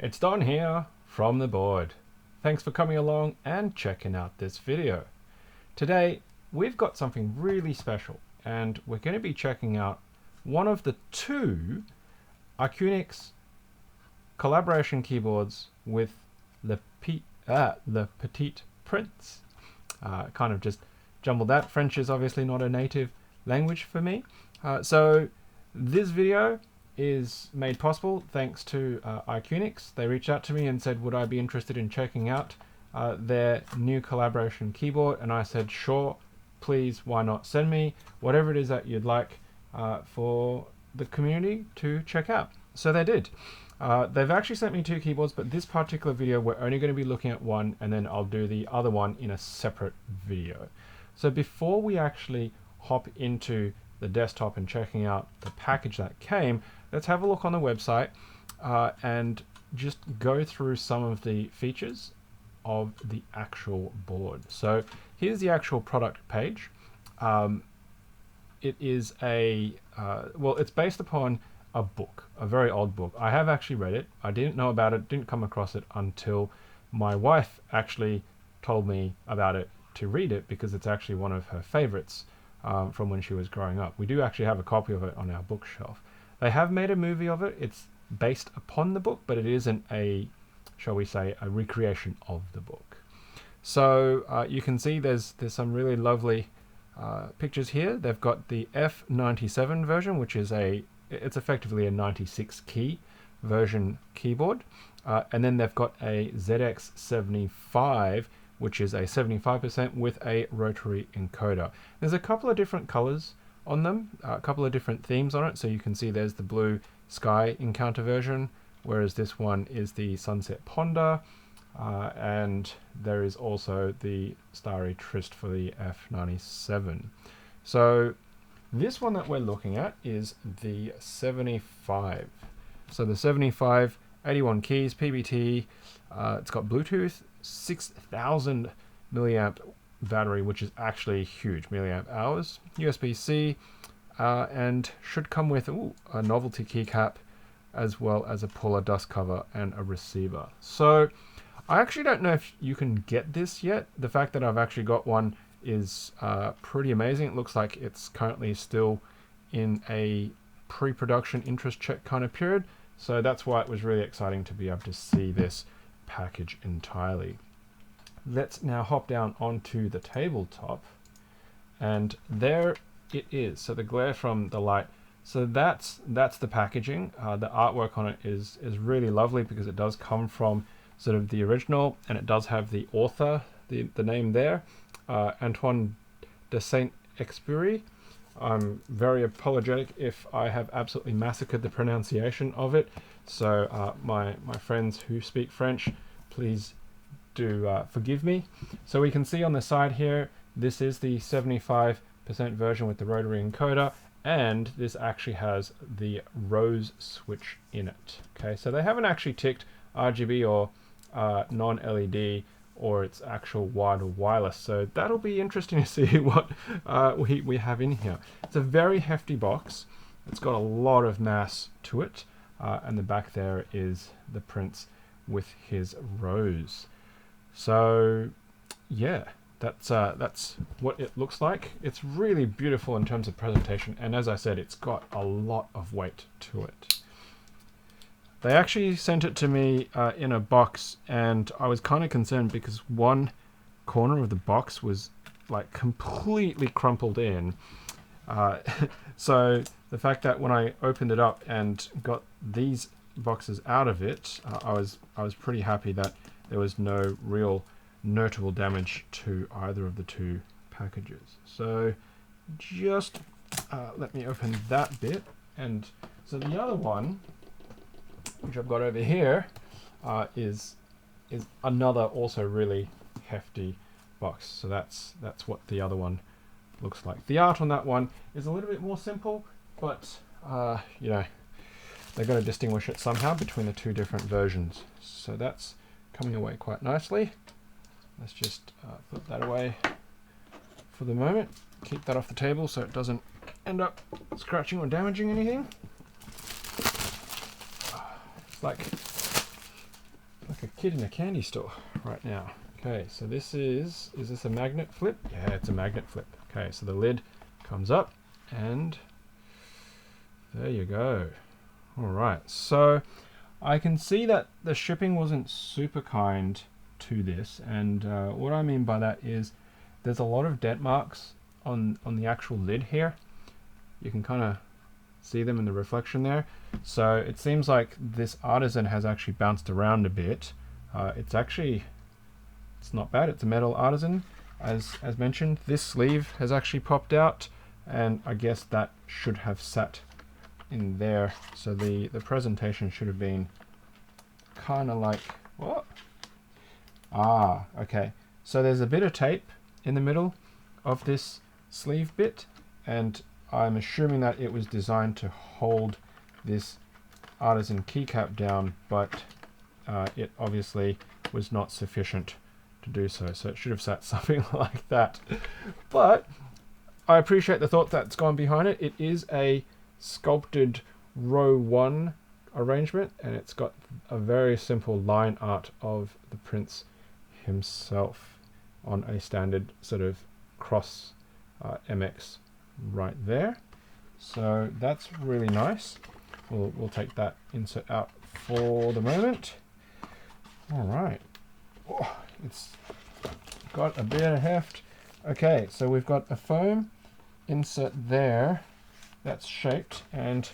It's Don here from the board. Thanks for coming along and checking out this video. Today we've got something really special and we're going to be checking out one of the two iQUNIX collaboration keyboards with the Petit Prince. Kind of just jumbled that. French is obviously not a native language for me. So this video is made possible thanks to iQUNIX. They reached out to me and said, would I be interested in checking out their new collaboration keyboard? And I said, sure, please, why not? Send me whatever it is that you'd like for the community to check out. So they did. They've actually sent me two keyboards, but this particular video, we're only going to be looking at one, and then I'll do the other one in a separate video. So before we actually hop into the desktop and checking out the package that came, let's have a look on the website and just go through some of the features of the actual board. So here's the actual product page. It is a, well, it's based upon a book, a very old book. I have actually read it. I didn't know about it, didn't come across it until my wife actually told me about it to read it, because it's actually one of her favorites from when she was growing up. We do actually have a copy of it on our bookshelf. They have made a movie of it. It's based upon the book, but it isn't a, shall we say, a recreation of the book. So you can see there's some really lovely pictures here. They've got the F97 version, which is it's effectively a 96 key version keyboard. And then they've got a ZX75, which is a 75% with a rotary encoder. There's a couple of different colors on them, a couple of different themes on it. So you can see there's the blue sky encounter version, whereas this one is the sunset ponder. And there is also the starry tryst for the F97. So this one that we're looking at is the 75. So the 75, 81 keys, PBT, it's got Bluetooth, 6,000 milliamp battery, which is actually huge, milliamp hours, USB-C, and should come with a novelty keycap, as well as a puller dust cover and a receiver. So I actually don't know if you can get this yet. The fact that I've actually got one is pretty amazing. It looks like it's currently still in a pre-production interest check kind of period. So that's why it was really exciting to be able to see this package entirely. Let's now hop down onto the tabletop, and there it is. So the glare from the light. So that's the packaging. The artwork on it is really lovely, because it does come from sort of the original, and it does have the author, the name there, Antoine de Saint-Exupéry. I'm very apologetic if I have absolutely massacred the pronunciation of it. So my friends who speak French, please do forgive me. So we can see on the side here, this is the 75% version with the rotary encoder, and this actually has the rose switch in it. Okay, so they haven't actually ticked RGB or non-LED or its actual wired or wireless. So that'll be interesting to see what we have in here. It's a very hefty box. It's got a lot of mass to it. And the back there is the Prince with his rose. So yeah, that's what it looks like. It's really beautiful in terms of presentation. And as I said, it's got a lot of weight to it. They actually sent it to me in a box, and I was kind of concerned because one corner of the box was like completely crumpled in. So the fact that when I opened it up and got these boxes out of it, I was pretty happy that there was no real notable damage to either of the two packages. So just let me open that bit. And so the other one, which I've got over here, is another also really hefty box. So that's what the other one looks like. The art on that one is a little bit more simple, but you know, they're going to distinguish it somehow between the two different versions. So that's coming away quite nicely. Let's just put that away for the moment. Keep that off the table so it doesn't end up scratching or damaging anything. It's like like a kid in a candy store right now. Okay, so this is this a magnet flip? Yeah, it's a magnet flip. Okay, so the lid comes up and there you go. All right, so I can see that the shipping wasn't super kind to this, and what I mean by that is there's a lot of dent marks on the actual lid here. You can kind of see them in the reflection there. So it seems like this artisan has actually bounced around a bit. It's not bad. It's a metal artisan, as mentioned. This sleeve has actually popped out, and I guess that should have sat in there. So the presentation should have been kind of like what? Ah, okay. So there's a bit of tape in the middle of this sleeve bit, and I'm assuming that it was designed to hold this artisan keycap down, but it obviously was not sufficient to do so. So it should have sat something like that. But I appreciate the thought that's gone behind it. It is a sculpted row 1 arrangement, and it's got a very simple line art of the prince himself on a standard sort of cross MX right there. So that's really nice. We'll take that insert out for the moment. All right. Oh, it's got a bit of heft. Okay, so we've got a foam insert there that's shaped, and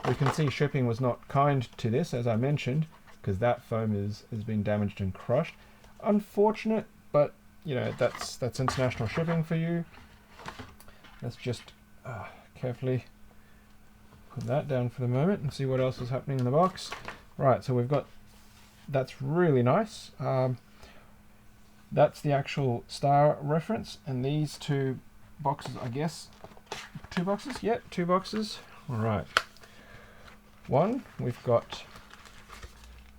we can see shipping was not kind to this, as I mentioned, because that foam has been damaged and crushed. Unfortunate, but you know, that's international shipping for you. Let's just carefully put that down for the moment and see what else is happening in the box. Right, so we've got, that's really nice. That's the actual star reference, and these two boxes, I guess, 2 boxes? Yeah, 2 boxes. All right. One, we've got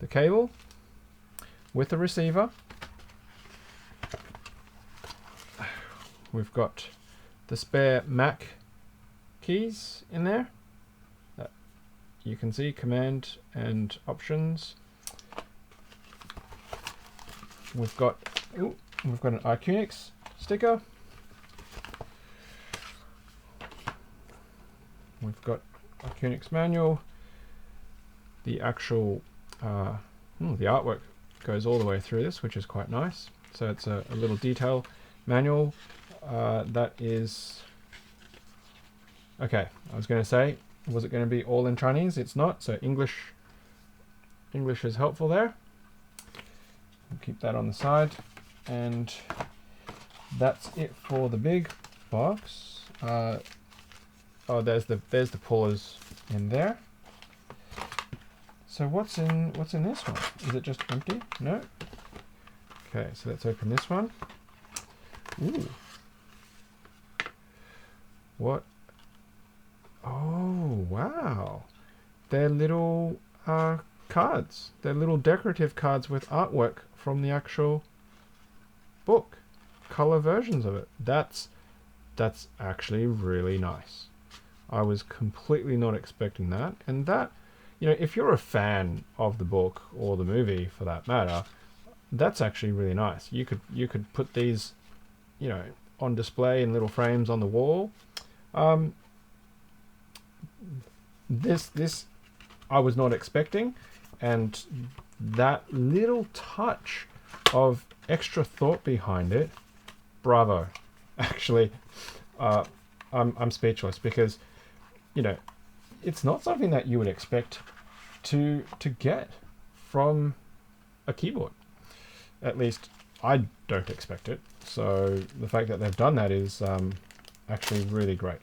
the cable with the receiver. We've got the spare Mac keys in there that you can see, command and options. We've got an iQUNIX sticker. We've got iQUNIX manual. The actual the artwork goes all the way through this, which is quite nice. So it's a little detail manual. That is okay. I was going to say, was it going to be all in Chinese? It's not. So English is helpful there. We'll keep that on the side, and that's it for the big box. Oh, there's the pullers in there. So what's in this one? Is it just empty? No. Okay, so let's open this one. Ooh. What? Oh, wow. They're little cards. They're little decorative cards with artwork from the actual book. Color versions of it. That's actually really nice. I was completely not expecting that. And that, you know, if you're a fan of the book or the movie for that matter, that's actually really nice. You could put these, you know, on display in little frames on the wall. This I was not expecting, and that little touch of extra thought behind it, bravo. Actually, I'm speechless, because, you know, it's not something that you would expect to get from a keyboard. At least I don't expect it. So the fact that they've done that is actually really great.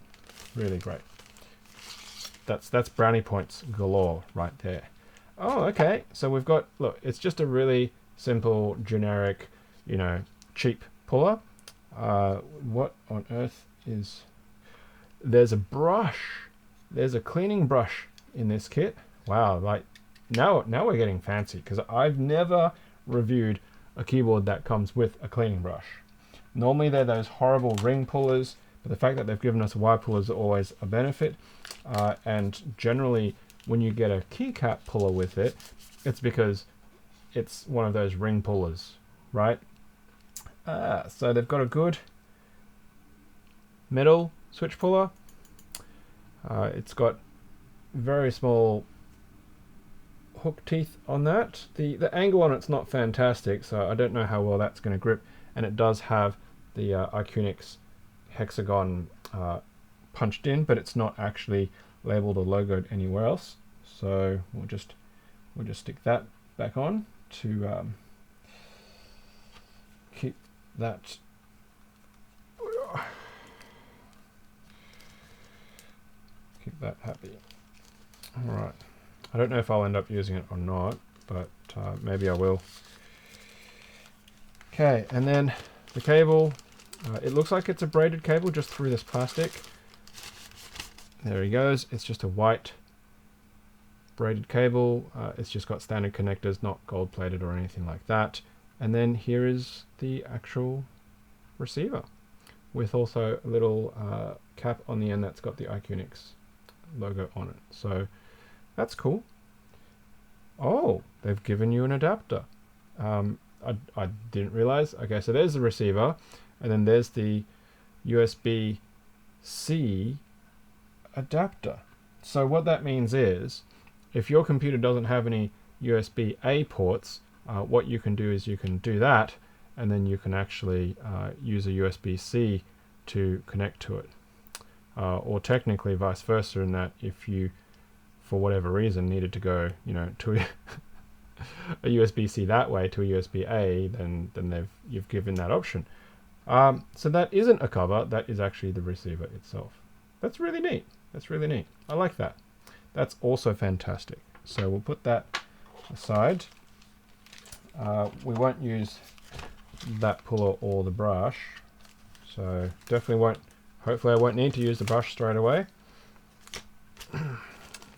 Really great. That's brownie points galore right there. Oh, okay. So we've got, look, it's just a really simple, generic, you know, cheap puller. What on earth is... There's a brush. There's a cleaning brush in this kit. Wow, like now we're getting fancy, because I've never reviewed a keyboard that comes with a cleaning brush. Normally they're those horrible ring pullers, but the fact that they've given us a wire puller is always a benefit. And generally when you get a keycap puller with it, it's because it's one of those ring pullers, right? So they've got a good metal switch puller. It's got very small hook teeth on that. The angle on it's not fantastic, so I don't know how well that's going to grip. And it does have the iQUNIX hexagon punched in, but it's not actually labeled or logoed anywhere else. So we'll just stick that back on to keep that happy. All right. I don't know if I'll end up using it or not, but maybe I will. Okay, and then the cable. It looks like it's a braided cable just through this plastic. There he goes. It's just a white braided cable. It's just got standard connectors, not gold plated or anything like that. And then here is the actual receiver with also a little cap on the end that's got the iQUNIX logo on it. So that's cool. Oh, they've given you an adapter. I didn't realize. Okay, so there's the receiver, and then there's the USB-C adapter. So what that means is, if your computer doesn't have any USB-A ports, what you can do is you can do that, and then you can actually use a USB-C to connect to it. Or technically vice versa, in that if you, for whatever reason, needed to go, to a USB-C that way to a USB-A, then you've given that option. So that isn't a cover, that is actually the receiver itself. That's really neat. That's really neat. I like that. That's also fantastic. So we'll put that aside. We won't use that puller or the brush. So definitely won't, hopefully I won't need to use the brush straight away.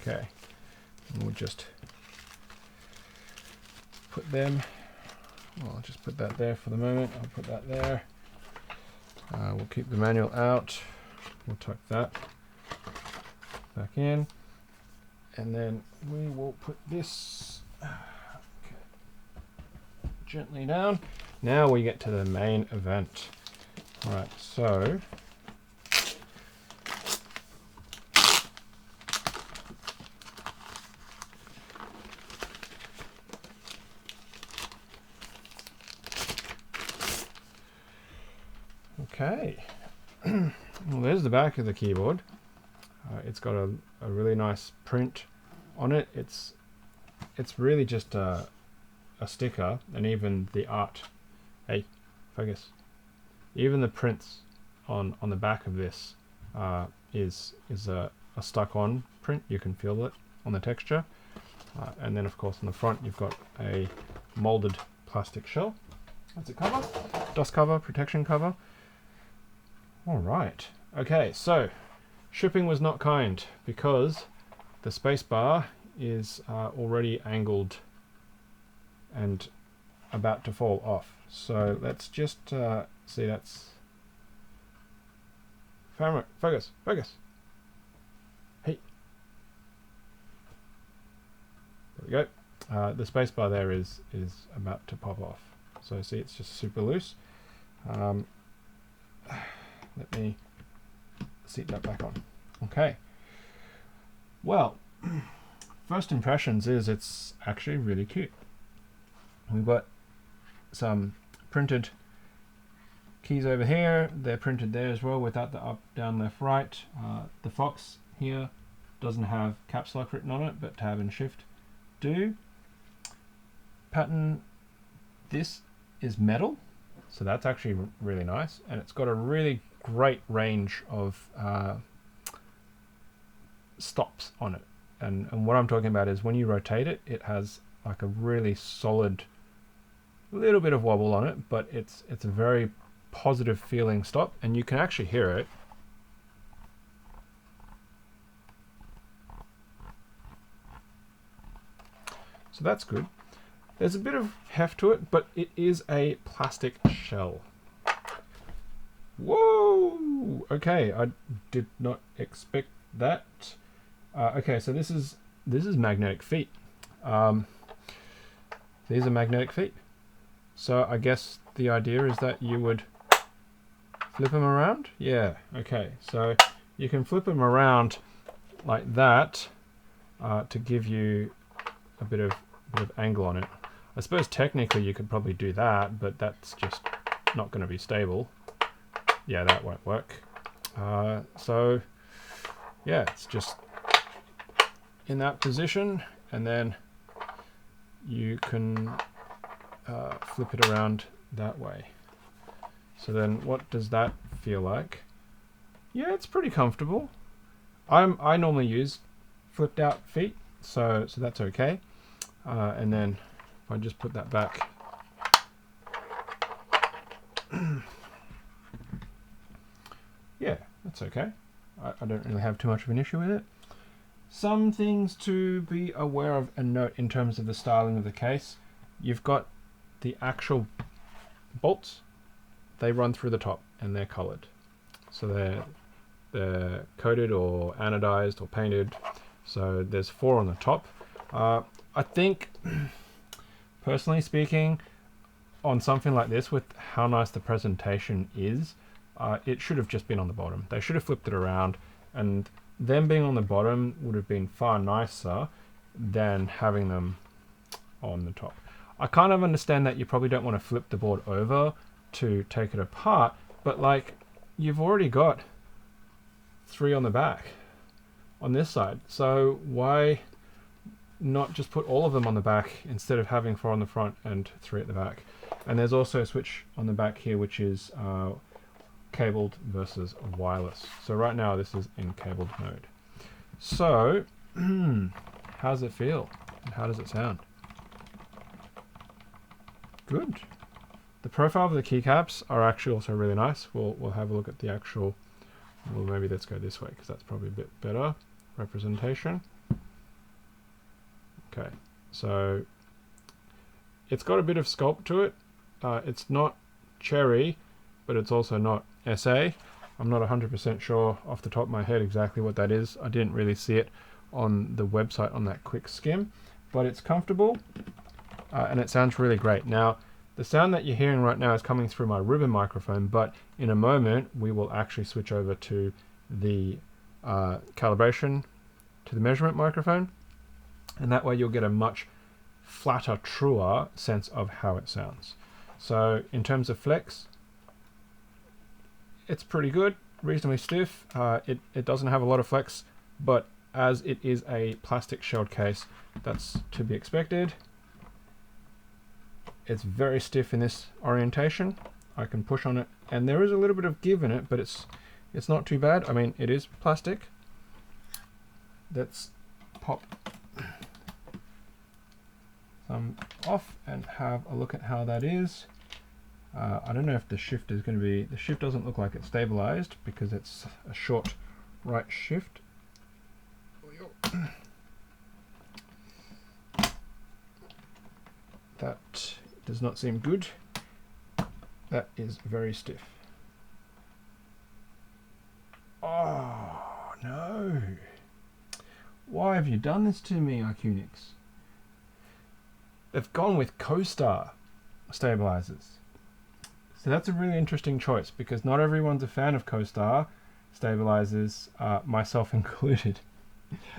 Okay. And we'll just put them, well, I'll just put that there for the moment. I'll put that there. We'll keep the manual out. We'll tuck that back in. And then we will put this gently down. Now we get to the main event. All right, so okay. Well, there's the back of the keyboard. It's got a really nice print on it. It's really just a sticker, and even the art, hey, focus, even the prints on the back of this is a stuck-on print. You can feel it on the texture. And then of course on the front you've got a molded plastic shell. That's a cover, dust cover, protection cover. All right, okay, so shipping was not kind because the space bar is already angled and about to fall off. So let's just see, that's focus. Hey, there we go. The space bar there is about to pop off. So see, it's just super loose. Let me seat that back on. Okay. Well, first impressions is it's actually really cute. We've got some printed keys over here. They're printed there as well without the up, down, left, right. The Fox here doesn't have caps lock written on it, but tab and shift do. Pattern, this is metal, so that's actually really nice, and it's got a really great range of stops on it. And what I'm talking about is when you rotate it, it has like a really solid little bit of wobble on it, but it's a very positive feeling stop, and you can actually hear it. So that's good. There's a bit of heft to it, but it is a plastic shell. Whoa! Okay, I did not expect that. Okay, so this is magnetic feet. The these are magnetic feet. So I guess the idea is that you would flip them around. Yeah, okay. So you can flip them around like that to give you a bit of angle on it. I suppose technically you could probably do that, but that's just not going to be stable. Yeah, that won't work. So yeah, it's just in that position, and then you can flip it around that way. So then what does that feel like? Yeah, it's pretty comfortable. I normally use flipped out feet, so that's okay. And then if I just put that back, yeah, that's okay. I don't really have too much of an issue with it. Some things to be aware of and note in terms of the styling of the case. You've got the actual bolts. They run through the top and they're colored. So they're coated or anodized or painted. So there's 4 on the top. I think, personally speaking, on something like this, with how nice the presentation is, it should have just been on the bottom. They should have flipped it around, and them being on the bottom would have been far nicer than having them on the top. I kind of understand that you probably don't want to flip the board over to take it apart, but like, you've already got 3 on the back on this side, so why not just put all of them on the back instead of having 4 on the front and 3 at the back? And there's also a switch on the back here, which is cabled versus wireless. So right now this is in cabled mode. So how does it feel? And how does it sound? Good. The profile of the keycaps are actually also really nice. We'll have a look at the actual, well, maybe let's go this way because that's probably a bit better representation. Okay, so it's got a bit of sculpt to it. It's not cherry, but it's also not SA. I'm not 100% sure off the top of my head exactly what that is. I didn't really see it on the website on that quick skim, but it's comfortable and it sounds really great. Now, the sound that you're hearing right now is coming through my ribbon microphone, but in a moment we will actually switch over to the calibration, to the measurement microphone, and that way you'll get a much flatter, truer sense of how it sounds. So in terms of flex, it's pretty good, reasonably stiff. It doesn't have a lot of flex, but as it is a plastic shelled case, that's to be expected. It's very stiff in this orientation. I can push on it, and there is a little bit of give in it, but it's not too bad. I mean, it is plastic. Let's pop some off and have a look at how that is. I don't know if the shift is going to be, the shift doesn't look like it's stabilized because it's a short right shift. That does not seem good. That is very stiff. Oh no! Why have you done this to me, iQUNIX? They've gone with costar stabilizers. So that's a really interesting choice because not everyone's a fan of costar stabilizers, myself included.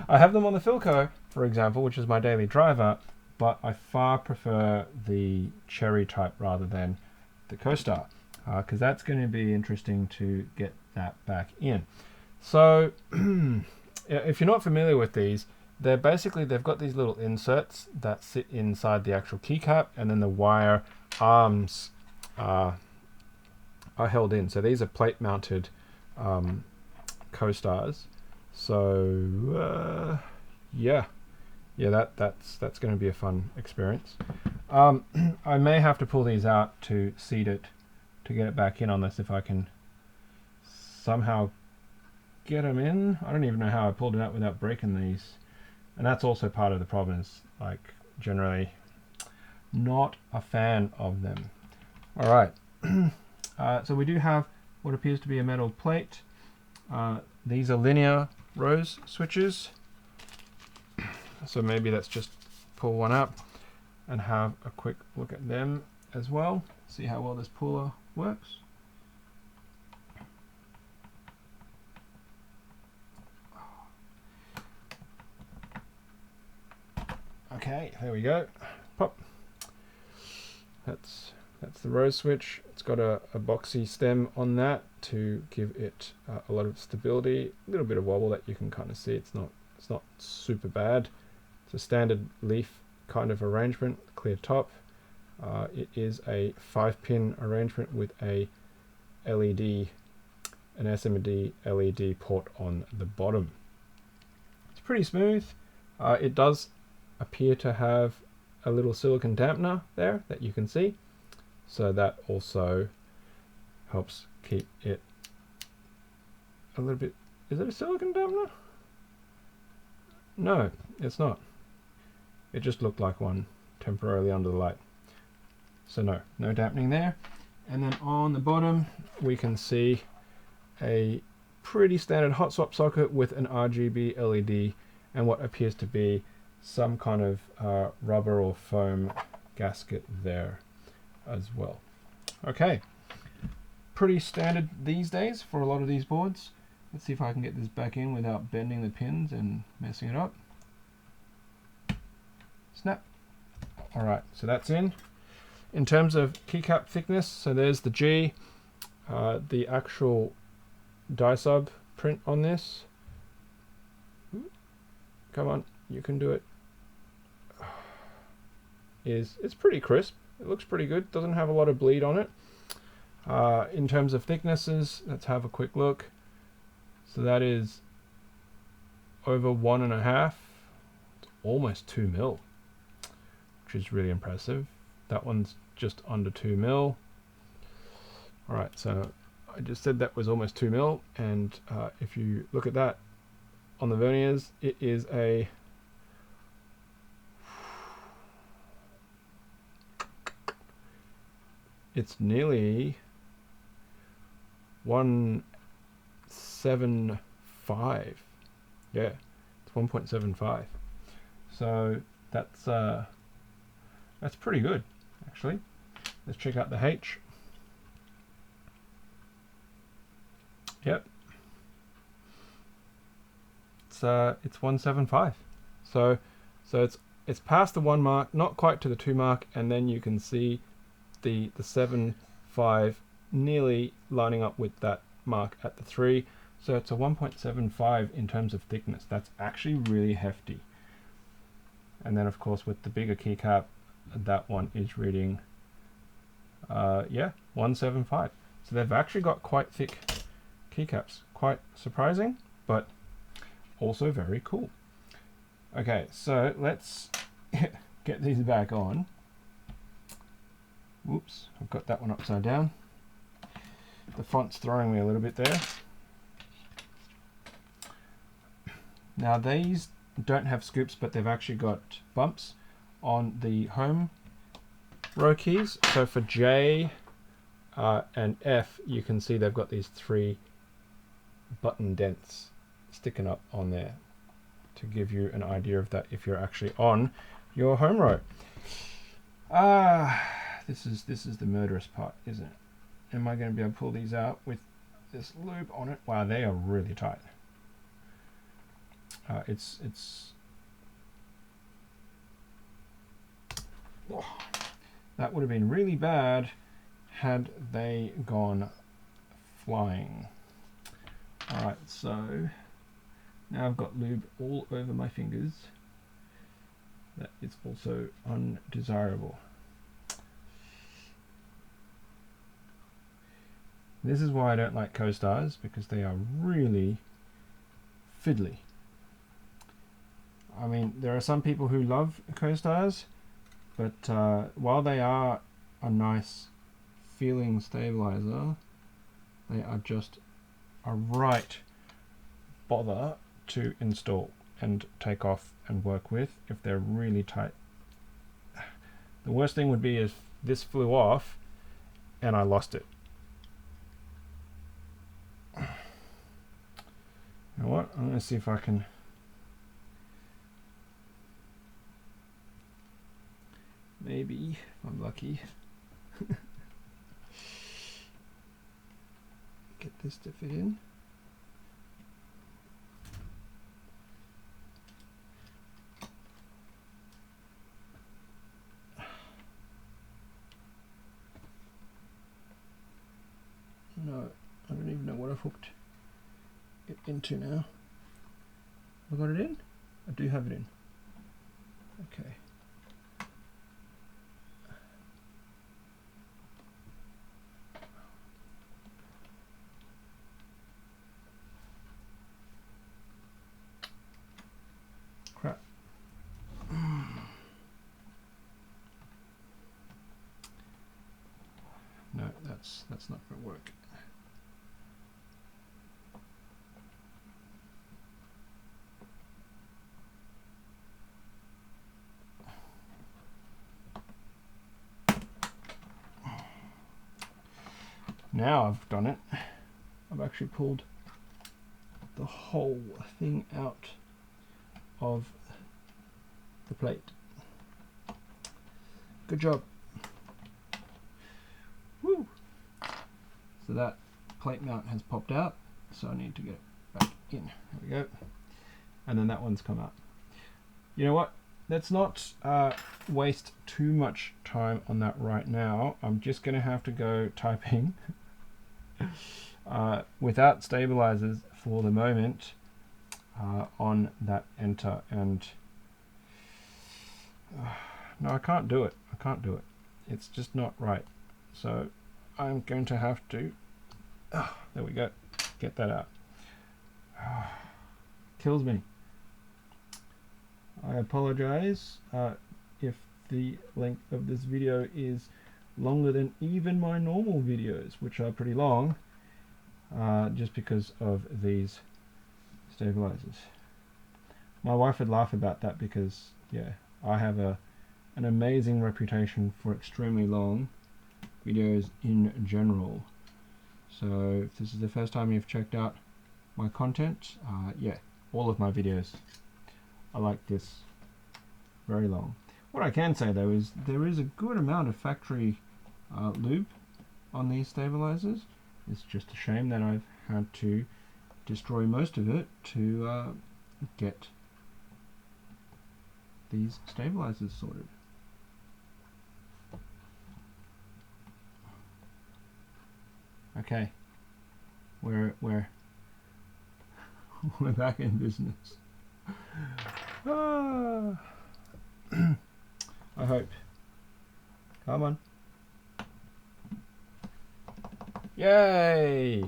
I have them on the Philco, for example, which is my daily driver, but I far prefer the cherry type rather than the costar, because that's going to be interesting to get that back in. So if you're not familiar with these, they've got these little inserts that sit inside the actual keycap, and then the wire arms are held in. So these are plate mounted costars. So yeah, that's going to be a fun experience. I may have to pull these out to seat it to get it back in on this if I can somehow get them in. I don't even know how I pulled it out without breaking these, and that's also part of the problem, is like generally not a fan of them. All right. So we do have what appears to be a metal plate. These are linear rose switches, so maybe let's just pull one up. and have a quick look at them as well. See how well this puller works. Okay, there we go. Pop. That's the rose switch. It's got a boxy stem on that to give it a lot of stability. A little bit of wobble that you can kind of see. It's not super bad. It's a standard leaf kind of arrangement, clear top. It is a 5-pin arrangement with a LED, an SMD LED port on the bottom. It's pretty smooth. It does appear to have a little silicon dampener there that you can see, so that also helps keep it a little bit. Is it a silicon dampener? No, it's not. It just looked like one temporarily under the light. So no dampening there. And then on the bottom we can see a pretty standard hot swap socket with an RGB LED and what appears to be some kind of rubber or foam gasket there as well. Okay, pretty standard these days for a lot of these boards. Let's see if I can get this back in without bending the pins and messing it up. Snap. Alright, so that's in. In terms of keycap thickness, so there's the G, the actual dyesub print on this. Come on, you can do it. It's pretty crisp. It looks pretty good. Doesn't have a lot of bleed on it. In terms of thicknesses, let's have a quick look. So that is over 1.5, almost 2 mil, which is really impressive. That one's just under 2 mil. All right, so I just said that was almost 2 mil, and if you look at that on the verniers, it is a it's nearly 1.75. Yeah, it's 1.75. So that's pretty good, actually. Let's check out the H. Yep, it's 1.75. So it's past the 1 mark, not quite to the 2 mark, and then you can see the 7.5 nearly lining up with that mark at the 3. So it's a 1.75 in terms of thickness. That's actually really hefty. And then of course with the bigger keycap, that one is reading 1.75. So they've actually got quite thick keycaps. Quite surprising, but also very cool. Okay, so let's get these back on. Whoops, I've got that one upside down. The font's throwing me a little bit there. Now these don't have scoops, but they've actually got bumps on the home row keys. So for J and F, you can see they've got these 3 button dents sticking up on there to give you an idea of that if you're actually on your home row. This is the murderous part, isn't it? Am I going to be able to pull these out with this lube on it? Wow, they are really tight. That would have been really bad had they gone flying. Alright, so now I've got lube all over my fingers. That is also undesirable. This is why I don't like costars, because they are really fiddly. I mean, there are some people who love costars, but while they are a nice feeling stabilizer, they are just a right bother to install and take off and work with if they're really tight. The worst thing would be if this flew off and I lost it. You know what? I'm going to see if I can maybe, if I'm lucky. Get this to fit in. No, I don't even know what I've hooked it into now. Have I got it in? I do have it in. Okay. Crap. No, that's not going to work. Now I've done it. I've actually pulled the whole thing out of the plate. Good job. Woo! So that plate mount has popped out, so I need to get it back in. There we go. And then that one's come out. You know what? Let's not waste too much time on that right now. I'm just going to have to go typing without stabilizers for the moment on that enter, and no, I can't do it. I can't do it. It's just not right. So I'm going to have to, there we go, get that out. Kills me. I apologize if the length of this video is longer than even my normal videos, which are pretty long, just because of these stabilizers. My wife would laugh about that because, yeah, I have an amazing reputation for extremely long videos in general. So if this is the first time you've checked out my content, yeah, all of my videos are like this, very long. What I can say though is there is a good amount of factory lube on these stabilizers. It's just a shame that I've had to destroy most of it to get these stabilizers sorted. Okay, we're back in business. I hope. Come on. Yay!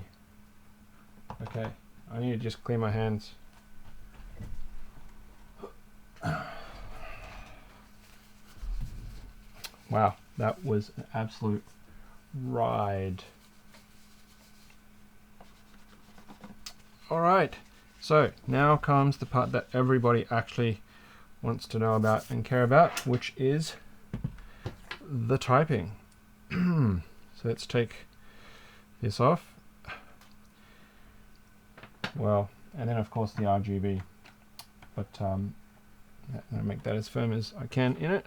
Okay, I need to just clean my hands. Wow, that was an absolute ride. Alright, so now comes the part that everybody actually wants to know about and care about, which is the typing. So let's take this off. Well, and then of course the RGB, but I'm going to make that as firm as I can in it.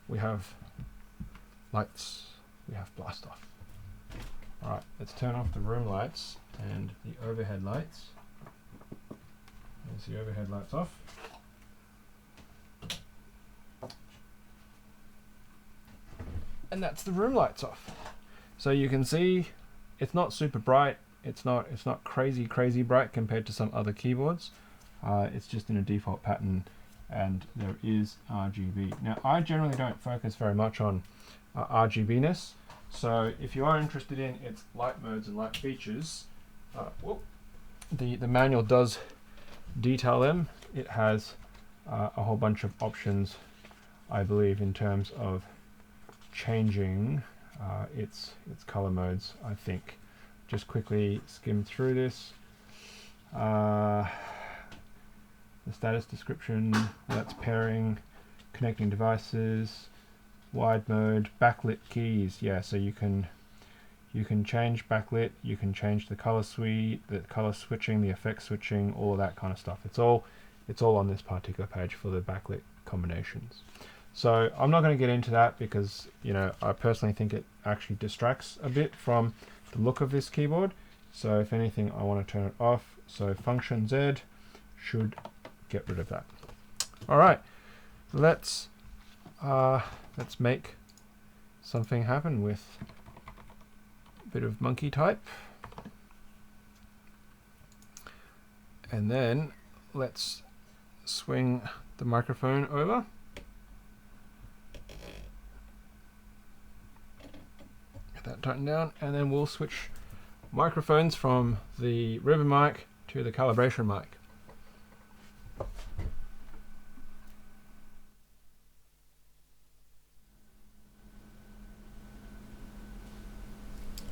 We have lights, we have blast off. Alright, let's turn off the room lights and the overhead lights. There's the overhead lights off. And that's the room lights off. So you can see it's not super bright. It's not crazy bright compared to some other keyboards. It's just in a default pattern, and there is RGB. Now I generally don't focus very much on RGB-ness. So if you are interested in its light modes and light features, the manual does detail them. It has a whole bunch of options, I believe, in terms of changing its color modes. I think just quickly skim through this. The status description, that's pairing, connecting devices, wide mode, backlit keys. Yeah, so you can You can change backlit, you can change the color suite, the color switching, the effect switching, all of that kind of stuff. It's all on this particular page for the backlit combinations. So I'm not going to get into that because, you know, I personally think it actually distracts a bit from the look of this keyboard. So if anything, I want to turn it off. So function Z should get rid of that. All right, let's make something happen with a bit of monkey type. And then let's swing the microphone over. Get that tightened down, and then we'll switch microphones from the ribbon mic to the calibration mic.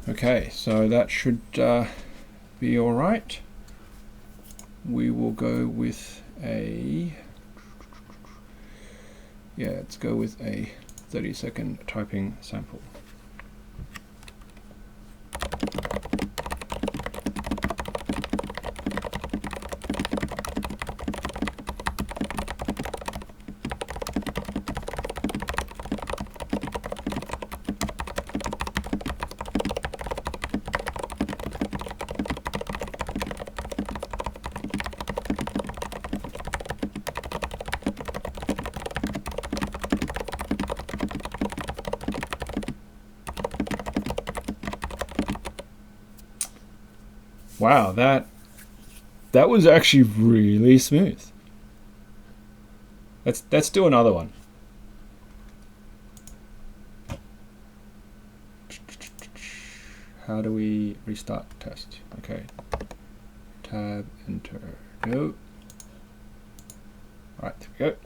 Okay, so that should be all right. We will go with a, let's go with a 30-second typing sample. Wow, that was actually really smooth. Let's do another one. How do we restart test? Okay. Tab, enter, go. All right, there we go.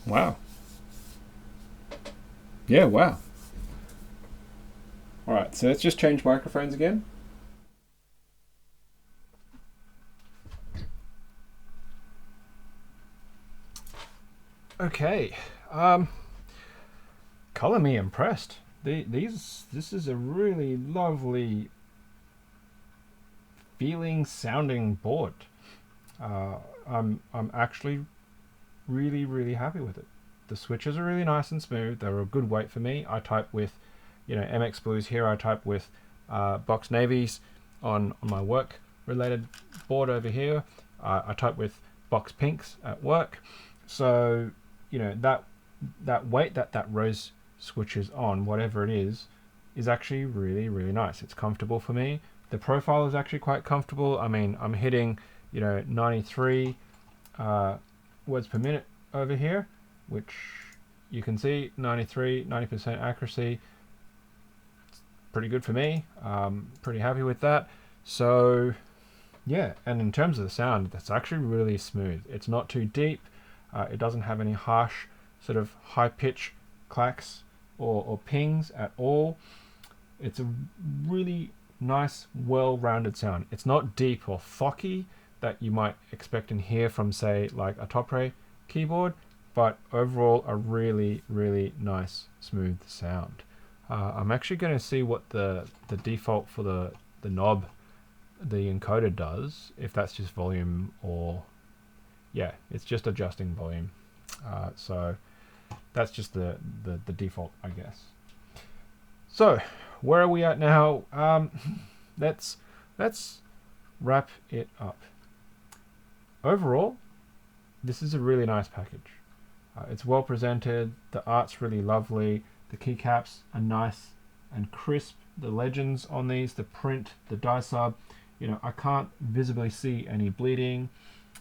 Wow. Yeah, wow. All right, so let's just change microphones again. Okay. Color me impressed. This is a really lovely feeling sounding board. I'm actually really happy with it. The switches are really nice and smooth. They're a good weight for me. I type with, you know, MX Blues here. I type with Box Navies on my work related board over here. I type with Box Pinks at work. So, you know, that weight that rose switches on, whatever it is actually really nice. It's comfortable for me. The profile is actually quite comfortable. I mean, I'm hitting, you know, 93 words per minute over here, which you can see 90% accuracy. It's pretty good for me. Pretty happy with that. So yeah, and in terms of the sound, that's actually really smooth. It's not too deep. It doesn't have any harsh sort of high pitch clacks or pings at all. It's a really nice, well-rounded sound. It's not deep or thocky that you might expect and hear from, say, like a Topre keyboard, but overall a really nice, smooth sound. I'm actually going to see what the default for the knob, the encoder, does, if that's just volume or, yeah, it's just adjusting volume. So that's just the default, I guess. So where are we at now? Let's wrap it up. Overall, this is a really nice package. It's well presented, the art's really lovely, the keycaps are nice and crisp, the legends on these, the print, the dyesub, you know, I can't visibly see any bleeding.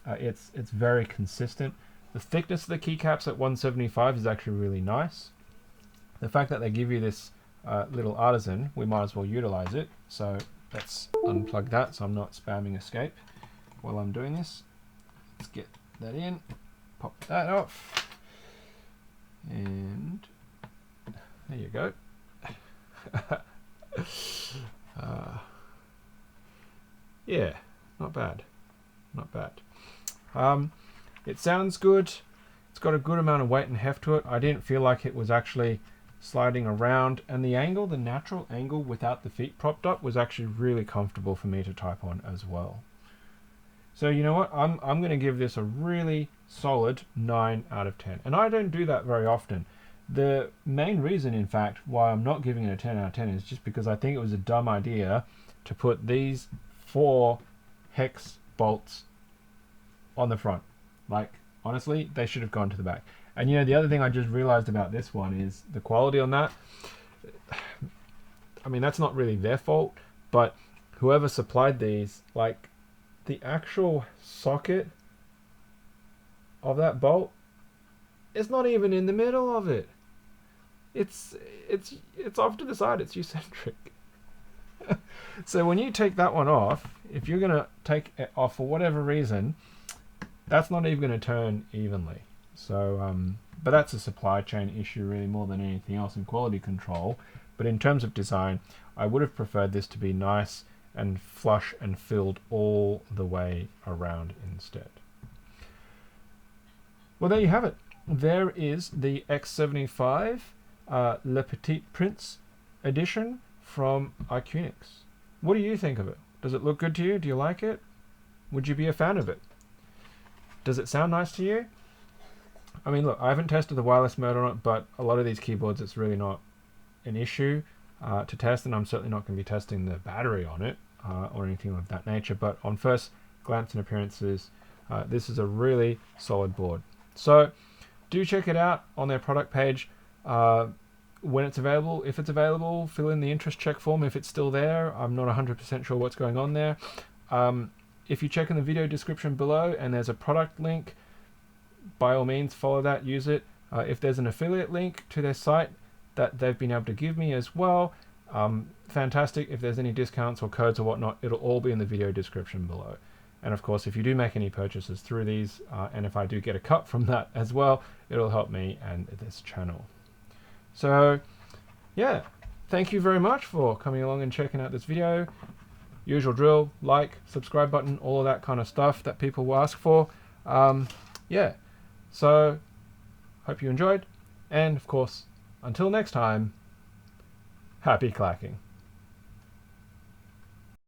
It's very consistent. The thickness of the keycaps at 175 is actually really nice. the fact that they give you this little artisan, we might as well utilize it. So let's unplug that so I'm not spamming escape while I'm doing this. Let's get that in, pop that off, and there you go. Yeah, not bad, not bad. It sounds good. It's got a good amount of weight and heft to it. I didn't feel like it was actually sliding around, and the angle, the natural angle without the feet propped up, was actually really comfortable for me to type on as well. So you know what, I'm going to give this a really solid 9 out of 10, and I don't do that very often. The main reason, in fact, why I'm not giving it a 10 out of 10 is just because I think it was a dumb idea to put these 4 hex bolts on the front. Like, honestly, they should have gone to the back. And you know, the other thing I just realized about this one is the quality on that. I mean, that's not really their fault, but whoever supplied these, like, the actual socket of that bolt is not even in the middle of it. It's off to the side. It's eccentric. So when you take that one off, if you're going to take it off for whatever reason, that's not even going to turn evenly. So, but that's a supply chain issue really more than anything else in quality control. But in terms of design, I would have preferred this to be nice and flush and filled all the way around instead. Well, there you have it. There is the X75 Le Petit Prince edition from iQUNIX. What do you think of it? Does it look good to you? Do you like it? Would you be a fan of it? Does it sound nice to you? I mean, look, I haven't tested the wireless mode on it, but a lot of these keyboards, it's really not an issue to test, and I'm certainly not going to be testing the battery on it or anything of that nature. But on first glance and appearances, this is a really solid board. So do check it out on their product page when it's available. If it's available, fill in the interest check form if it's still there. I'm not 100% sure what's going on there. If you check in the video description below and there's a product link, by all means follow that, use it. If there's an affiliate link to their site that they've been able to give me as well, fantastic. If there's any discounts or codes or whatnot, it'll all be in the video description below. And of course, if you do make any purchases through these, and if I do get a cut from that as well, it'll help me and this channel. So yeah, thank you very much for coming along and checking out this video. Usual drill, like, subscribe button, all of that kind of stuff that people will ask for. Yeah, so hope you enjoyed, and of course, until next time, happy clacking.